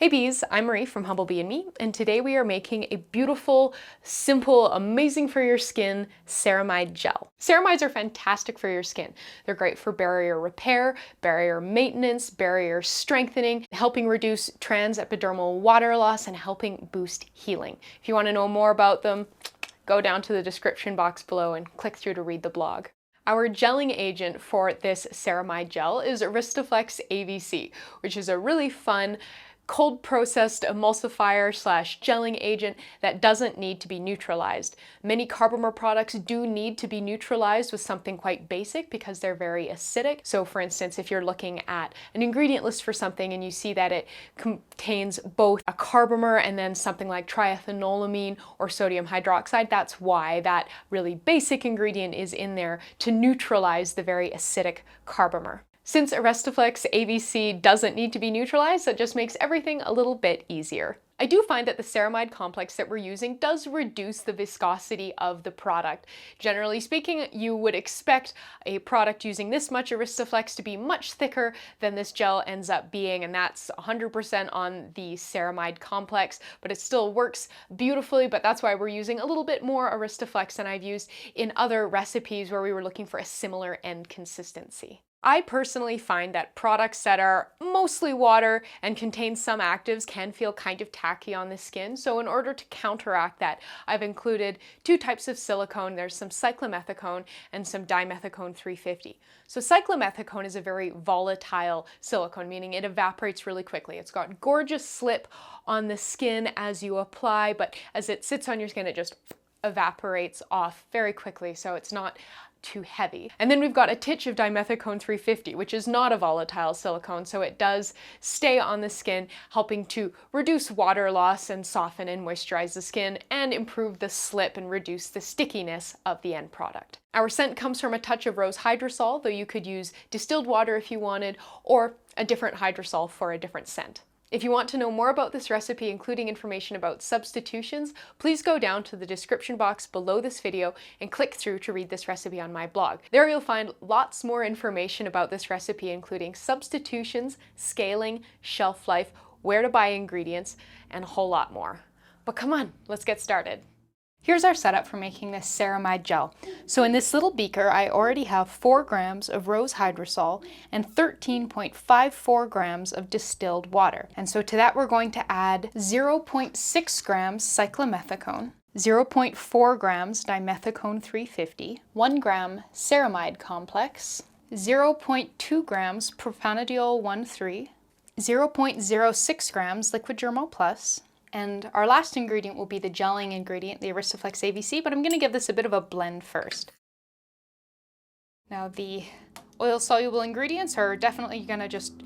Hey bees, I'm Marie from Humblebee and Me, and today we are making a beautiful, simple, amazing for your skin ceramide gel. Ceramides are fantastic for your skin. They're great for barrier repair, barrier maintenance, barrier strengthening, helping reduce transepidermal water loss, and helping boost healing. If you want to know more about them, go down to the description box below and click through to read the blog. Our gelling agent for this ceramide gel is Aristoflex AVC, which is a really fun cold processed emulsifier / gelling agent that doesn't need to be neutralized. Many carbomer products do need to be neutralized with something quite basic because they're very acidic. So for instance, if you're looking at an ingredient list for something and you see that it contains both a carbomer and then something like triethanolamine or sodium hydroxide, that's why that really basic ingredient is in there to neutralize the very acidic carbomer. Since Aristoflex AVC doesn't need to be neutralized, that just makes everything a little bit easier. I do find that the ceramide complex that we're using does reduce the viscosity of the product. Generally speaking, you would expect a product using this much Aristoflex to be much thicker than this gel ends up being, and that's 100% on the ceramide complex, but it still works beautifully, but that's why we're using a little bit more Aristoflex than I've used in other recipes where we were looking for a similar end consistency. I personally find that products that are mostly water and contain some actives can feel kind of tacky on the skin. So in order to counteract that, I've included two types of silicone. There's some cyclomethicone and some dimethicone 350. So cyclomethicone is a very volatile silicone, meaning it evaporates really quickly. It's got gorgeous slip on the skin as you apply, but as it sits on your skin, it just evaporates off very quickly, so it's not too heavy. And then we've got a titch of dimethicone 350, which is not a volatile silicone, so it does stay on the skin, helping to reduce water loss and soften and moisturize the skin and improve the slip and reduce the stickiness of the end product. Our scent comes from a touch of rose hydrosol, though you could use distilled water if you wanted, or a different hydrosol for a different scent. If you want to know more about this recipe, including information about substitutions, please go down to the description box below this video and click through to read this recipe on my blog. There you'll find lots more information about this recipe, including substitutions, scaling, shelf life, where to buy ingredients, and a whole lot more. But come on, let's get started. Here's our setup for making this ceramide gel. So in this little beaker, I already have 4 grams of rose hydrosol and 13.54 grams of distilled water. And so to that, we're going to add 0.6 grams cyclomethicone, 0.4 grams dimethicone 350, 1 gram ceramide complex, 0.2 grams Propanediol 1,3, 0.06 grams liquid germall plus, and our last ingredient will be the gelling ingredient, the Aristoflex AVC, but I'm going to give this a bit of a blend first. Now the oil-soluble ingredients are definitely going to just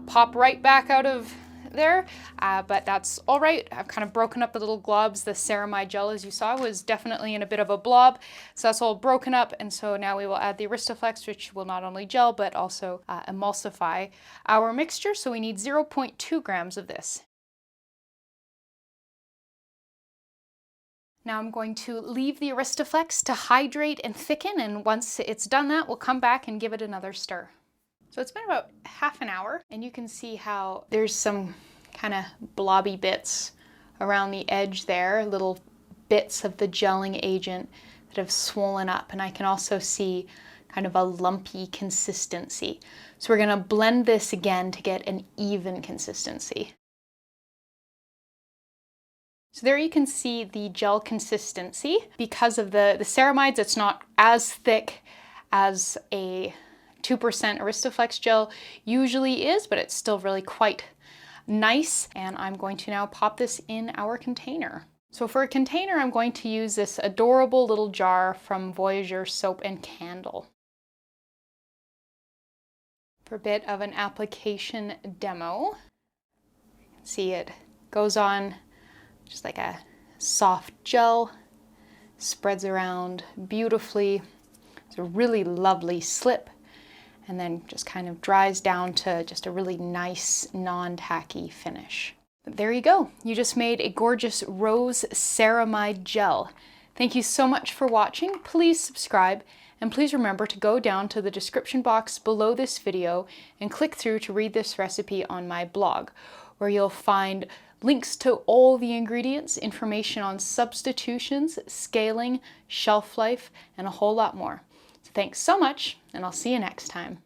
pop right back out of there, but that's all right. I've kind of broken up the little globs. The ceramide gel, as you saw, was definitely in a bit of a blob, so that's all broken up, and so now we will add the Aristoflex, which will not only gel, but also emulsify our mixture, so we need 0.2 grams of this. Now I'm going to leave the Aristoflex to hydrate and thicken, and once it's done that, we'll come back and give it another stir. So it's been about half an hour, and you can see how there's some kind of blobby bits around the edge there, little bits of the gelling agent that have swollen up, and I can also see kind of a lumpy consistency. So we're going to blend this again to get an even consistency. So there you can see the gel consistency. Because of the ceramides, it's not as thick as a 2% Aristoflex gel usually is, but it's still really quite nice. And I'm going to now pop this in our container. So for a container, I'm going to use this adorable little jar from Voyager Soap and Candle. For a bit of an application demo, you can see it goes on just like a soft gel, spreads around beautifully. It's a really lovely slip, and then just kind of dries down to just a really nice, non-tacky finish. But there you go. You just made a gorgeous rose ceramide gel. Thank you so much for watching. Please subscribe, and please remember to go down to the description box below this video and click through to read this recipe on my blog, where you'll find links to all the ingredients, information on substitutions, scaling, shelf life, and a whole lot more. So thanks so much, and I'll see you next time.